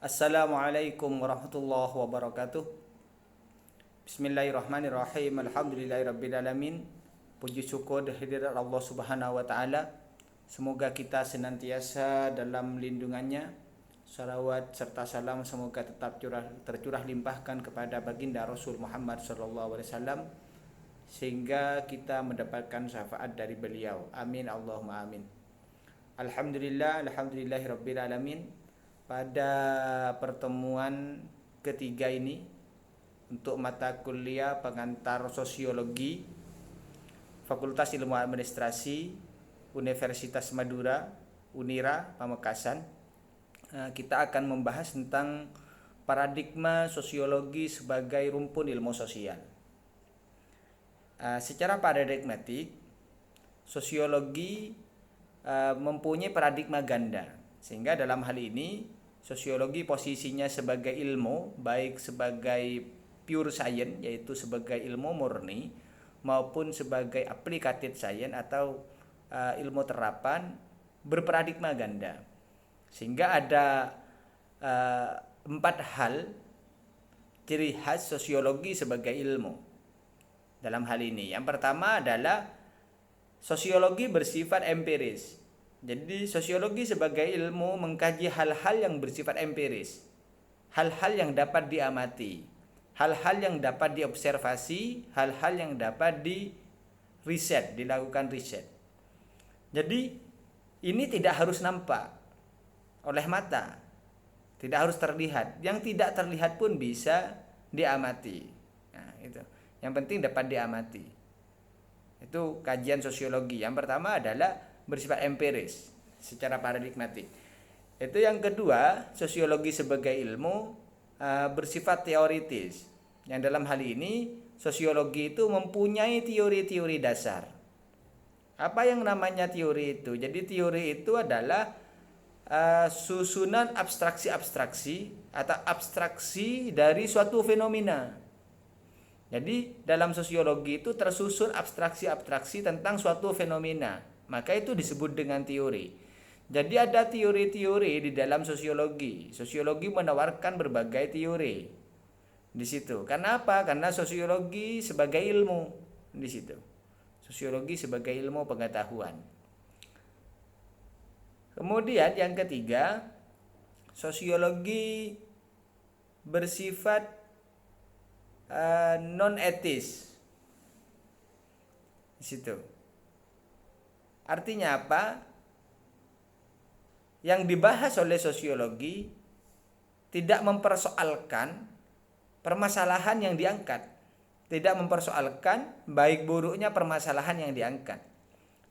Assalamualaikum warahmatullahi wabarakatuh. Bismillahirrahmanirrahim. Alhamdulillahirrabbilalamin. Puji syukur kehadirat Allah Subhanahu wa taala. Semoga kita senantiasa dalam lindungannya. Salawat serta salam semoga tetap tercurah limpahkan kepada baginda Rasul Muhammad sallallahu alaihi wasallam sehingga kita mendapatkan syafaat dari beliau. Amin Allahumma amin. Alhamdulillahirabbil alamin. Pada pertemuan ketiga ini untuk mata kuliah pengantar sosiologi Fakultas Ilmu Administrasi Universitas Madura Unira Pamekasan, kita akan membahas tentang paradigma sosiologi sebagai rumpun ilmu sosial. Secara paradigmatik, sosiologi mempunyai paradigma ganda, sehingga dalam hal ini sosiologi posisinya sebagai ilmu, baik sebagai pure science yaitu sebagai ilmu murni maupun sebagai applied science atau ilmu terapan, berparadigma ganda. Sehingga ada 4 hal ciri khas sosiologi sebagai ilmu dalam hal ini. Yang pertama adalah sosiologi bersifat empiris. Jadi sosiologi sebagai ilmu mengkaji hal-hal yang bersifat empiris, hal-hal yang dapat diamati, hal-hal yang dapat diobservasi, hal-hal yang dapat dilakukan riset. Jadi ini tidak harus nampak oleh mata, tidak harus terlihat. Yang tidak terlihat pun bisa diamati. Nah, itu. Yang penting dapat diamati. Itu kajian sosiologi. Yang pertama adalah bersifat empiris secara paradigmatik. Itu yang kedua, sosiologi sebagai ilmu bersifat teoritis. Yang dalam hal ini sosiologi itu mempunyai teori-teori dasar. Apa yang namanya teori itu? Jadi teori itu adalah susunan abstraksi-abstraksi atau abstraksi dari suatu fenomena. Jadi dalam sosiologi itu tersusun abstraksi-abstraksi tentang suatu fenomena. Maka itu disebut dengan teori. Jadi ada teori-teori di dalam sosiologi. Sosiologi menawarkan berbagai teori di situ. Karena apa? Karena sosiologi sebagai ilmu di situ. Sosiologi sebagai ilmu pengetahuan. Kemudian yang ketiga, sosiologi bersifat non etis di situ. Artinya apa? Yang dibahas oleh sosiologi tidak mempersoalkan permasalahan yang diangkat, tidak mempersoalkan baik buruknya permasalahan yang diangkat.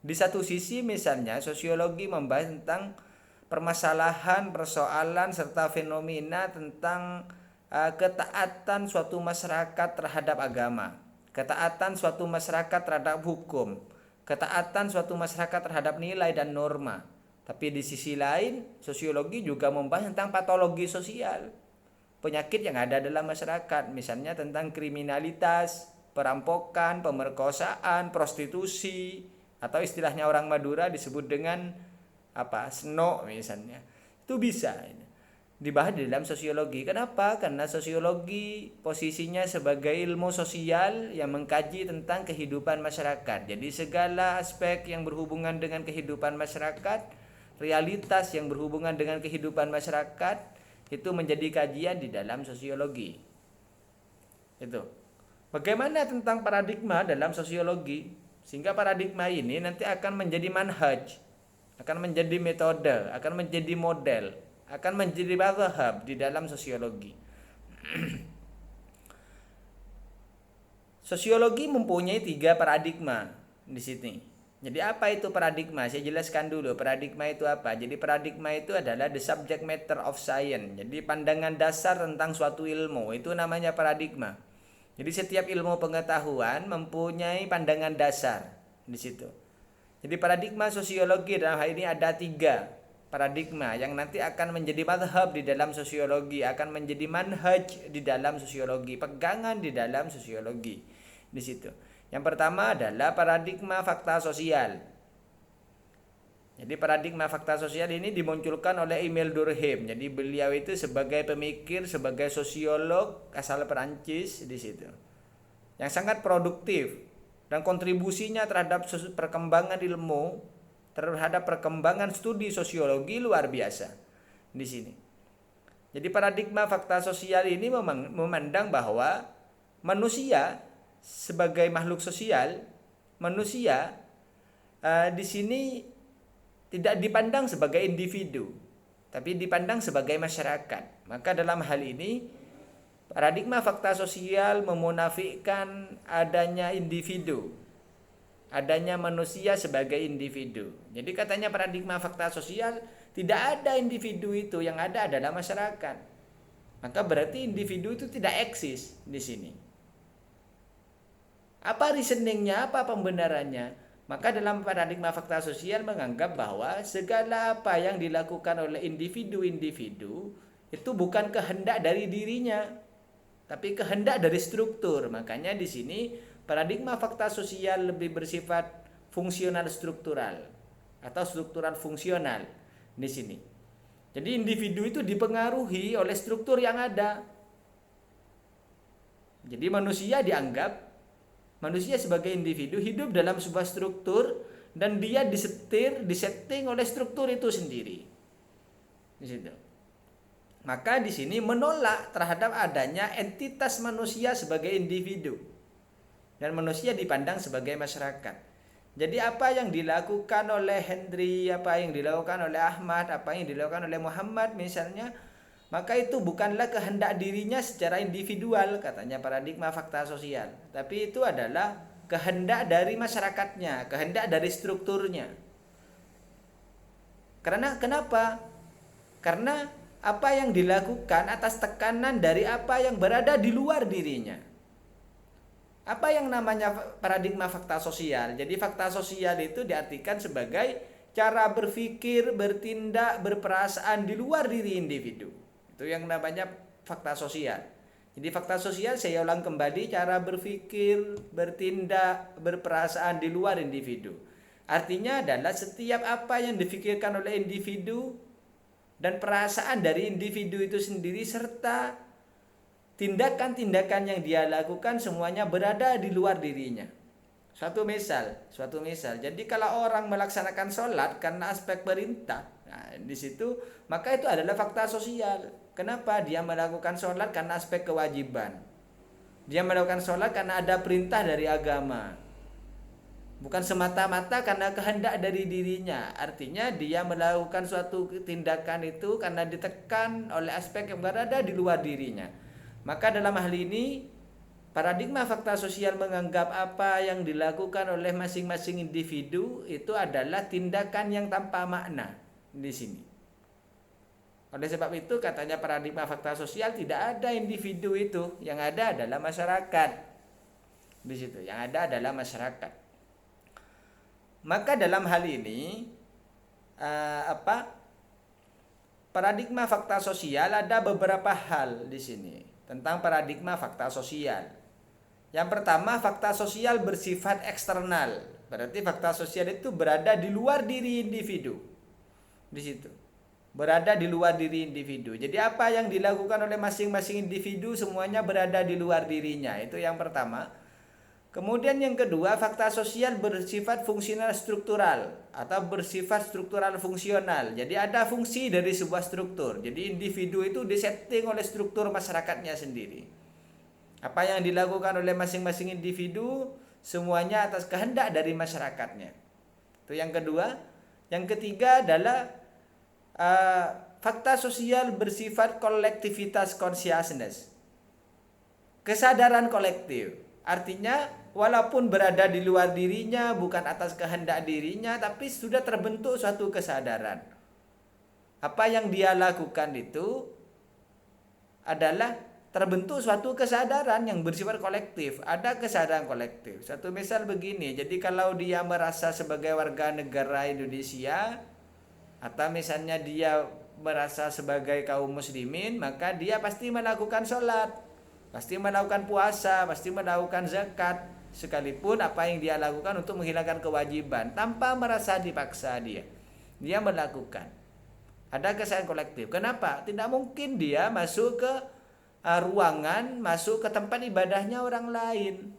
Di satu sisi misalnya sosiologi membahas tentang permasalahan, persoalan serta fenomena tentang ketaatan suatu masyarakat terhadap agama, ketaatan suatu masyarakat terhadap hukum, ketaatan suatu masyarakat terhadap nilai dan norma. Tapi di sisi lain, sosiologi juga membahas tentang patologi sosial, penyakit yang ada dalam masyarakat, misalnya tentang kriminalitas, perampokan, pemerkosaan, prostitusi, atau istilahnya orang Madura disebut dengan seno misalnya. Itu bisa dibahas di dalam sosiologi. Kenapa? Karena sosiologi posisinya sebagai ilmu sosial yang mengkaji tentang kehidupan masyarakat. Jadi segala aspek yang berhubungan dengan kehidupan masyarakat, realitas yang berhubungan dengan kehidupan masyarakat, itu menjadi kajian di dalam sosiologi. Itu. Bagaimana tentang paradigma dalam sosiologi? Sehingga paradigma ini nanti akan menjadi manhaj, akan menjadi metode, akan menjadi model, akan menjadi mazhab di dalam sosiologi. Sosiologi mempunyai 3 paradigma di sini. Jadi apa itu paradigma? Saya jelaskan dulu paradigma itu apa. Jadi paradigma itu adalah the subject matter of science. Jadi pandangan dasar tentang suatu ilmu, itu namanya paradigma. Jadi setiap ilmu pengetahuan mempunyai pandangan dasar di situ. Jadi paradigma sosiologi dalam hal ini ada 3 paradigma yang nanti akan menjadi mazhab di dalam sosiologi, akan menjadi manhaj di dalam sosiologi, pegangan di dalam sosiologi di situ. Yang pertama adalah paradigma fakta sosial. Jadi paradigma fakta sosial ini dimunculkan oleh Emile Durkheim. Jadi beliau itu sebagai pemikir, sebagai sosiolog asal Perancis di situ, yang sangat produktif dan kontribusinya terhadap perkembangan ilmu, terhadap perkembangan studi sosiologi luar biasa di sini. Jadi paradigma fakta sosial ini memandang bahwa manusia sebagai makhluk sosial, manusia di sini tidak dipandang sebagai individu, tapi dipandang sebagai masyarakat. Maka dalam hal ini paradigma fakta sosial memunafikkan adanya individu, adanya manusia sebagai individu. Jadi katanya paradigma fakta sosial tidak ada individu itu, yang ada adalah masyarakat. Maka berarti individu itu tidak eksis di sini. Apa reasoningnya, apa pembenarannya? Maka dalam paradigma fakta sosial menganggap bahwa segala apa yang dilakukan oleh individu-individu itu bukan kehendak dari dirinya, tapi kehendak dari struktur. Makanya di sini paradigma fakta sosial lebih bersifat fungsional struktural atau struktural fungsional di sini. Jadi individu itu dipengaruhi oleh struktur yang ada. Jadi manusia sebagai individu hidup dalam sebuah struktur dan dia disetting oleh struktur itu sendiri. Di situ. Maka di sini menolak terhadap adanya entitas manusia sebagai individu dan manusia dipandang sebagai masyarakat. Jadi apa yang dilakukan oleh Henry, apa yang dilakukan oleh Ahmad, apa yang dilakukan oleh Muhammad misalnya, maka itu bukanlah kehendak dirinya secara individual, katanya paradigma fakta sosial, tapi itu adalah kehendak dari masyarakatnya, kehendak dari strukturnya. Kenapa? Karena apa yang dilakukan atas tekanan dari apa yang berada di luar dirinya. Apa yang namanya paradigma fakta sosial? Jadi fakta sosial itu diartikan sebagai cara berpikir, bertindak, berperasaan di luar diri individu. Itu yang namanya fakta sosial. Jadi fakta sosial, saya ulang kembali, cara berpikir, bertindak, berperasaan di luar individu. Artinya adalah setiap apa yang difikirkan oleh individu dan perasaan dari individu itu sendiri serta tindakan-tindakan yang dia lakukan semuanya berada di luar dirinya. Suatu misal. Jadi kalau orang melaksanakan sholat karena aspek perintah, nah, di situ maka itu adalah fakta sosial. Kenapa? Dia melakukan sholat karena aspek kewajiban. Dia melakukan sholat karena ada perintah dari agama. Bukan semata-mata karena kehendak dari dirinya. Artinya dia melakukan suatu tindakan itu karena ditekan oleh aspek yang berada di luar dirinya. Maka dalam hal ini paradigma fakta sosial menganggap apa yang dilakukan oleh masing-masing individu itu adalah tindakan yang tanpa makna di sini. Oleh sebab itu katanya paradigma fakta sosial tidak ada individu itu, yang ada adalah masyarakat. Di situ yang ada adalah masyarakat. Maka dalam hal ini paradigma fakta sosial ada beberapa hal di sini tentang paradigma fakta sosial. Yang pertama, fakta sosial bersifat eksternal. Berarti fakta sosial itu berada di luar diri individu. Di situ. Berada di luar diri individu. Jadi apa yang dilakukan oleh masing-masing individu semuanya berada di luar dirinya. Itu yang pertama. Kemudian yang kedua, fakta sosial bersifat fungsional struktural atau bersifat struktural fungsional. Jadi ada fungsi dari sebuah struktur. Jadi individu itu disetting oleh struktur masyarakatnya sendiri. Apa yang dilakukan oleh masing-masing individu semuanya atas kehendak dari masyarakatnya. Itu yang kedua. Yang ketiga adalah fakta sosial bersifat kolektivitas consciousness. Kesadaran kolektif. Artinya walaupun berada di luar dirinya, bukan atas kehendak dirinya, tapi sudah terbentuk suatu kesadaran. Apa yang dia lakukan itu adalah terbentuk suatu kesadaran yang bersifat kolektif. Ada kesadaran kolektif. Satu misal begini, jadi kalau dia merasa sebagai warga negara Indonesia, atau misalnya dia merasa sebagai kaum muslimin, maka dia pasti melakukan sholat, pasti melakukan puasa, pasti melakukan zakat, sekalipun apa yang dia lakukan untuk menghilangkan kewajiban tanpa merasa dipaksa dia. dia melakukan. Ada kesadaran kolektif. Kenapa? Tidak mungkin dia masuk ke ruangan, masuk ke tempat ibadahnya orang lain.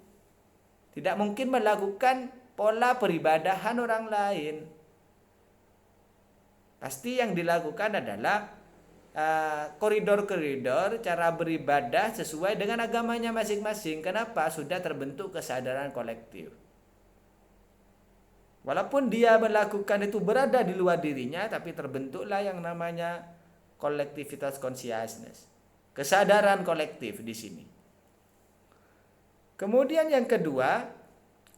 Tidak mungkin melakukan pola peribadahan orang lain. Pasti yang dilakukan adalah koridor-koridor cara beribadah sesuai dengan agamanya masing-masing. Kenapa? Sudah terbentuk kesadaran kolektif. Walaupun dia melakukan itu berada di luar dirinya, tapi terbentuklah yang namanya kolektivitas consciousness. Kesadaran kolektif di sini. Kemudian yang kedua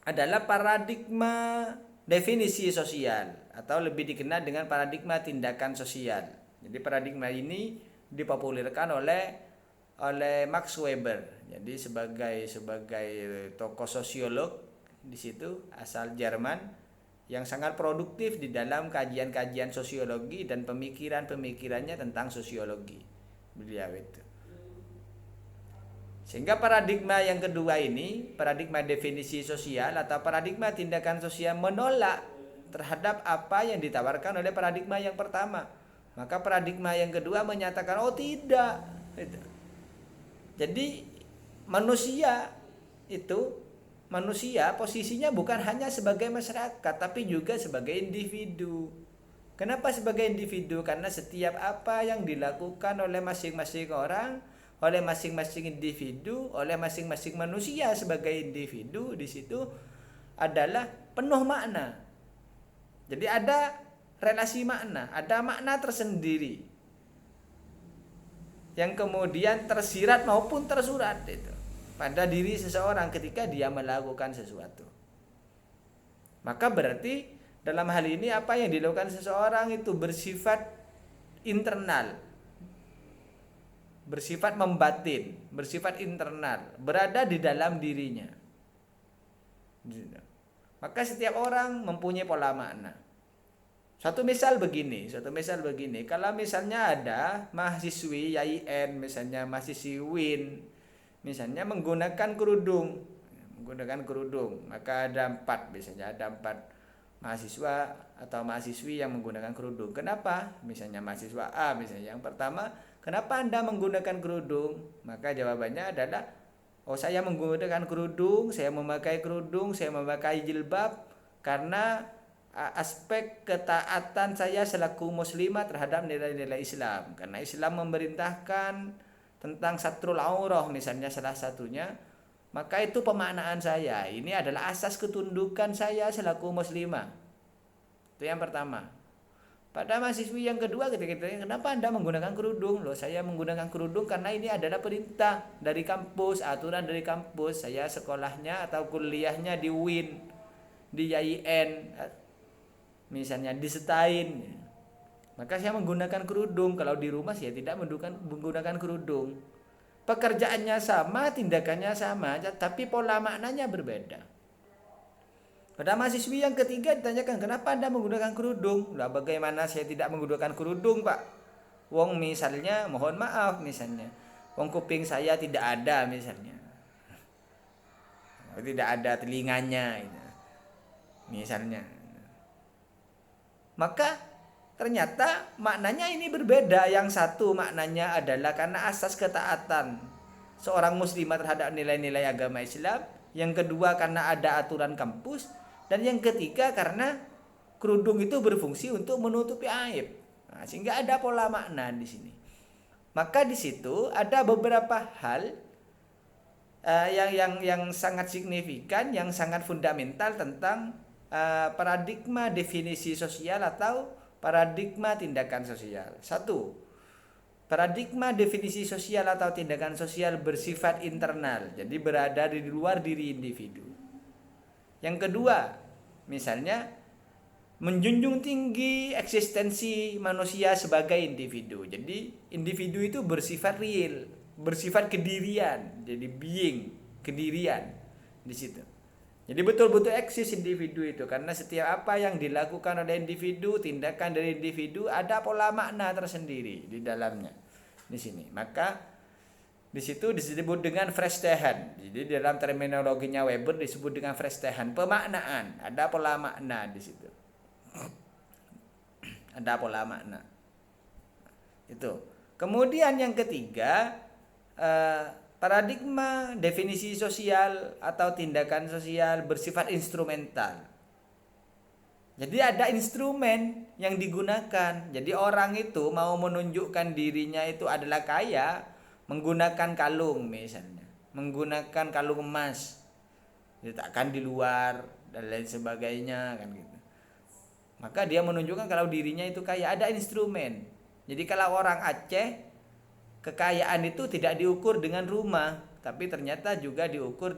adalah paradigma definisi sosial atau lebih dikenal dengan paradigma tindakan sosial. Jadi paradigma ini dipopulerkan oleh Max Weber. Jadi sebagai tokoh sosiolog di situ asal Jerman yang sangat produktif di dalam kajian-kajian sosiologi dan pemikiran-pemikirannya tentang sosiologi beliau itu. Sehingga paradigma yang kedua ini, paradigma definisi sosial atau paradigma tindakan sosial menolak terhadap apa yang ditawarkan oleh paradigma yang pertama. Maka paradigma yang kedua menyatakan, oh tidak. Jadi manusia posisinya bukan hanya sebagai masyarakat, tapi juga sebagai individu. Kenapa sebagai individu? Karena setiap apa yang dilakukan oleh masing-masing orang, oleh masing-masing individu, oleh masing-masing manusia sebagai individu di situ adalah penuh makna. Jadi ada relasi makna, ada makna tersendiri yang kemudian tersirat maupun tersurat itu pada diri seseorang ketika dia melakukan sesuatu. Maka berarti dalam hal ini apa yang dilakukan seseorang itu bersifat internal, bersifat membatin, bersifat internal, berada di dalam dirinya. Maka setiap orang mempunyai pola makna. Satu misal begini, kalau misalnya ada mahasiswi YIN, misalnya mahasiswi WIN, misalnya menggunakan kerudung, maka ada 4 mahasiswa atau mahasiswi yang menggunakan kerudung. Kenapa? Misalnya mahasiswa A, misalnya yang pertama, kenapa Anda menggunakan kerudung? Maka jawabannya adalah, oh saya menggunakan kerudung, saya memakai jilbab karena aspek ketaatan saya selaku muslimah terhadap nilai-nilai Islam. Karena Islam memerintahkan tentang satrul aurah misalnya salah satunya, maka itu pemaknaan saya. Ini adalah asas ketundukan saya selaku muslimah. Itu yang pertama. Pada mahasiswi yang kedua ketika ditanya, kenapa Anda menggunakan kerudung? Loh, saya menggunakan kerudung karena ini adalah perintah dari kampus, aturan dari kampus. Saya sekolahnya atau kuliahnya di UIN, di YIN, misalnya di STAIN. Maka saya menggunakan kerudung. Kalau di rumah saya tidak menggunakan kerudung. Pekerjaannya sama, tindakannya sama, tapi pola maknanya berbeda. Pada mahasiswi yang ketiga ditanyakan, kenapa Anda menggunakan kerudung? Lah bagaimana saya tidak menggunakan kerudung, Pak? Wong misalnya, mohon maaf misalnya, wong kuping saya tidak ada misalnya. Tidak ada telinganya misalnya. Maka ternyata maknanya ini berbeda. Yang satu maknanya adalah karena asas ketaatan seorang muslimah terhadap nilai-nilai agama Islam. Yang kedua karena ada aturan kampus. Dan yang ketiga karena kerudung itu berfungsi untuk menutupi aib. Nah, sehingga ada pola makna di sini. Maka di situ ada beberapa hal yang sangat signifikan, yang sangat fundamental tentang paradigma definisi sosial atau paradigma tindakan sosial. 1. Paradigma definisi sosial atau tindakan sosial bersifat internal, jadi berada di luar diri individu. Yang kedua, misalnya menjunjung tinggi eksistensi manusia sebagai individu. Jadi individu itu bersifat real, bersifat kedirian, jadi being, kedirian di situ. Jadi betul-betul eksis individu itu, karena setiap apa yang dilakukan oleh individu, tindakan dari individu ada pola makna tersendiri di dalamnya. Di sini. Maka di situ disebut dengan Verstehen. Jadi dalam terminologinya Weber disebut dengan Verstehen, pemaknaan, ada pola makna di situ. Ada pola makna. Itu. Kemudian yang ketiga, paradigma definisi sosial atau tindakan sosial bersifat instrumental. Jadi ada instrumen yang digunakan. Jadi orang itu mau menunjukkan dirinya itu adalah kaya menggunakan kalung misalnya, menggunakan kalung emas, diletakkan di luar dan lain sebagainya kan gitu. Maka dia menunjukkan kalau dirinya itu kaya, ada instrumen. Jadi kalau orang Aceh, kekayaan itu tidak diukur dengan rumah, tapi ternyata juga diukur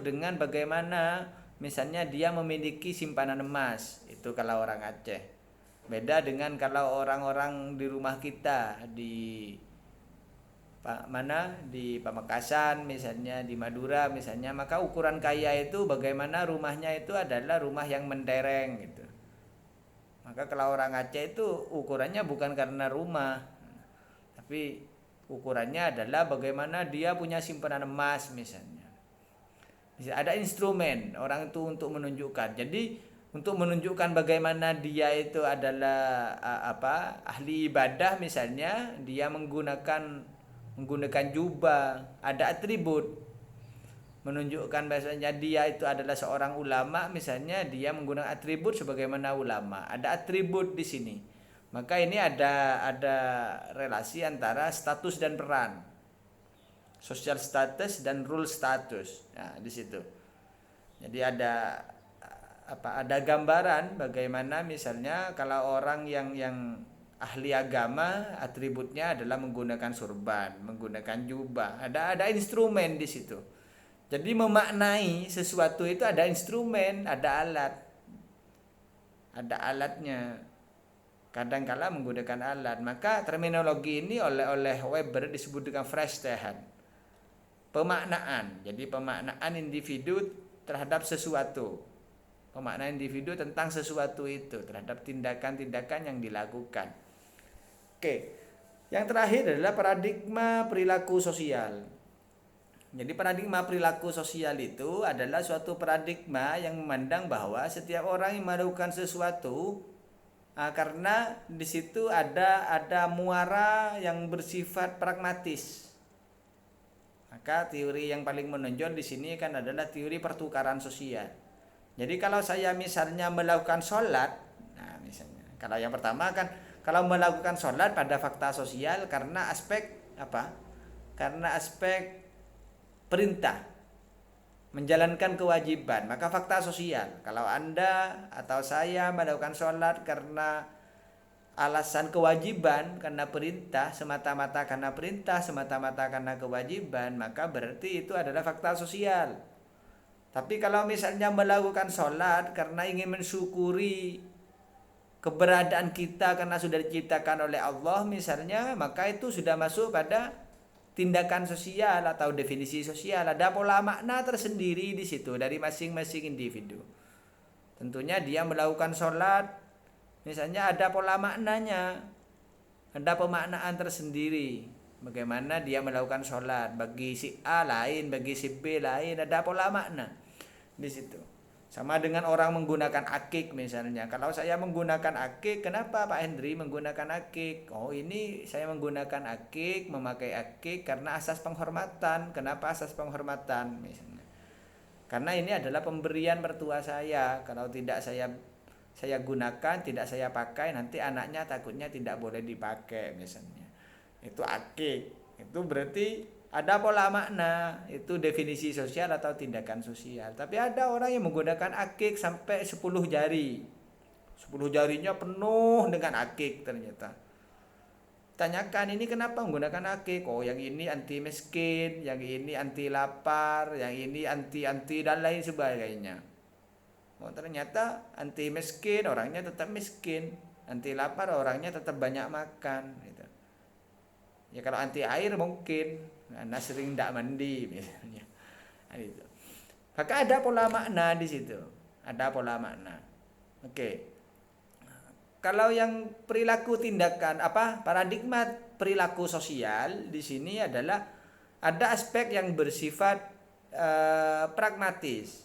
dengan bagaimana misalnya dia memiliki simpanan emas. Itu kalau orang Aceh. Beda dengan kalau orang-orang di rumah kita di di Pamekasan misalnya, di Madura misalnya, maka ukuran kaya itu bagaimana rumahnya itu adalah rumah yang mentereng gitu. Maka kalau orang Aceh itu ukurannya bukan karena rumah, tapi ukurannya adalah bagaimana dia punya simpanan emas misalnya. Ada instrumen orang itu untuk menunjukkan. Jadi untuk menunjukkan bagaimana dia itu adalah ahli ibadah misalnya, dia menggunakan jubah, ada atribut. Menunjukkan bahasanya dia itu adalah seorang ulama misalnya, dia menggunakan atribut sebagaimana ulama. Ada atribut di sini. Maka ini ada relasi antara status dan peran. Social status dan rule status. Nah, di situ. Jadi ada gambaran bagaimana misalnya kalau orang yang ahli agama, atributnya adalah menggunakan surban, menggunakan jubah. Ada instrumen di situ. Jadi memaknai sesuatu itu ada instrumen, ada alat. Ada alatnya. Kadang-kala menggunakan alat. Maka terminologi ini oleh Weber disebut dengan Verstehen. Pemaknaan. Jadi pemaknaan individu terhadap sesuatu. Pemaknaan individu tentang sesuatu itu, terhadap tindakan-tindakan yang dilakukan. Oke. Yang terakhir adalah paradigma perilaku sosial. Jadi paradigma perilaku sosial itu adalah suatu paradigma yang memandang bahwa setiap orang yang melakukan sesuatu karena di situ ada muara yang bersifat pragmatis. Maka teori yang paling menonjol di sini kan adalah teori pertukaran sosial. Jadi kalau saya misalnya melakukan sholat, nah misalnya kalau yang pertama kan kalau melakukan sholat pada fakta sosial karena aspek apa? Karena aspek perintah menjalankan kewajiban, maka fakta sosial. Kalau Anda atau saya melakukan sholat karena alasan kewajiban, karena perintah, semata-mata karena perintah, semata-mata karena kewajiban, maka berarti itu adalah fakta sosial. Tapi kalau misalnya melakukan sholat karena ingin mensyukuri keberadaan kita karena sudah diciptakan oleh Allah misalnya, maka itu sudah masuk pada tindakan sosial atau definisi sosial. Ada pola makna tersendiri di situ dari masing-masing individu. Tentunya dia melakukan sholat, misalnya ada pola maknanya, ada pemaknaan tersendiri. Bagaimana dia melakukan sholat, bagi si A lain, bagi si B lain, ada pola makna di situ. Sama dengan orang menggunakan akik misalnya. Kalau saya menggunakan akik, kenapa Pak Hendri menggunakan akik? Oh ini saya menggunakan akik, memakai akik karena asas penghormatan. Kenapa asas penghormatan misalnya? Karena ini adalah pemberian mertua saya. Kalau tidak saya gunakan, tidak saya pakai, nanti anaknya takutnya tidak boleh dipakai misalnya. Itu akik. Itu berarti ada pola makna, itu definisi sosial atau tindakan sosial. Tapi ada orang yang menggunakan akik sampai 10 jari. 10 jarinya penuh dengan akik ternyata. Tanyakan ini kenapa menggunakan akik? Oh yang ini anti miskin, yang ini anti lapar, yang ini anti dan lain sebagainya. Oh ternyata anti miskin orangnya tetap miskin, anti lapar orangnya tetap banyak makan. Gitu. Ya kalau anti air mungkin karena sering tidak mandi misalnya. Itu. Maka ada pola makna di situ. Ada pola makna. Oke. Kalau yang perilaku tindakan paradigma perilaku sosial di sini adalah ada aspek yang bersifat pragmatis.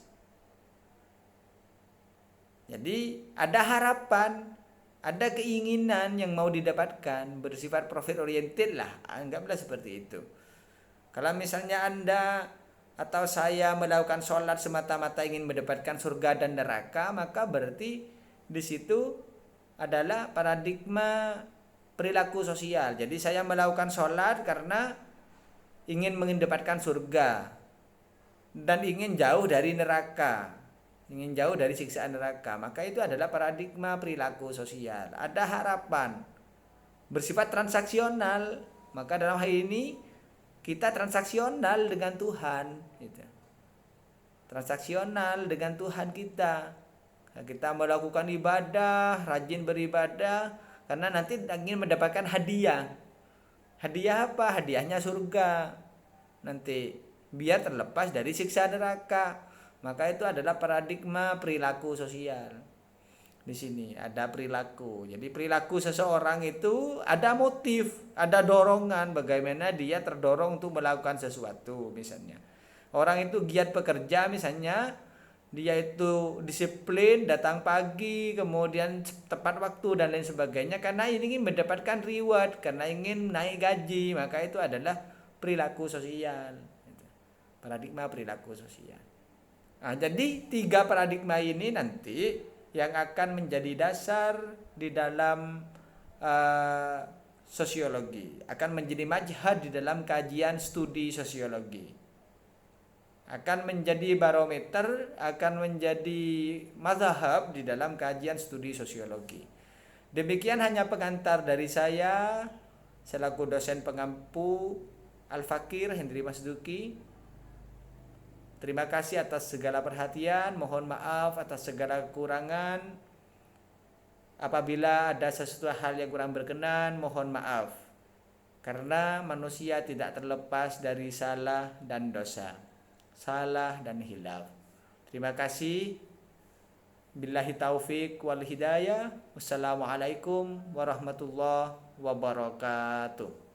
Jadi ada harapan ada keinginan yang mau didapatkan, bersifat profit oriented lah, anggaplah seperti itu. Kalau misalnya Anda atau saya melakukan sholat semata-mata ingin mendapatkan surga dan neraka, maka berarti di situ adalah paradigma perilaku sosial. Jadi saya melakukan sholat karena ingin mendapatkan surga dan ingin jauh dari neraka, ingin jauh dari siksaan neraka, maka itu adalah paradigma perilaku sosial. Ada harapan bersifat transaksional, maka dalam hal ini kita transaksional dengan Tuhan, gitu. Transaksional dengan Tuhan kita. Kita melakukan ibadah, rajin beribadah karena nanti ingin mendapatkan hadiah. Hadiah apa? Hadiahnya surga. Nanti biar terlepas dari siksa neraka. Maka itu adalah paradigma perilaku sosial. Di sini ada perilaku. Jadi perilaku seseorang itu ada motif, ada dorongan bagaimana dia terdorong untuk melakukan sesuatu misalnya. Orang itu giat bekerja misalnya, dia itu disiplin, datang pagi, kemudian tepat waktu dan lain sebagainya karena ingin mendapatkan reward, karena ingin naik gaji, maka itu adalah perilaku sosial. Paradigma perilaku sosial. Nah, jadi 3 paradigma ini nanti yang akan menjadi dasar di dalam sosiologi, akan menjadi majhad di dalam kajian studi sosiologi, akan menjadi barometer, akan menjadi mazhab di dalam kajian studi sosiologi. Demikian hanya pengantar dari saya selaku dosen pengampu Al-Fakir Hendri Masduki. Terima kasih atas segala perhatian, mohon maaf atas segala kekurangan. Apabila ada sesuatu hal yang kurang berkenan, mohon maaf. Karena manusia tidak terlepas dari salah dan dosa, salah dan hilaf. Terima kasih. Billahi taufik wal hidayah. Wassalamualaikum warahmatullahi wabarakatuh.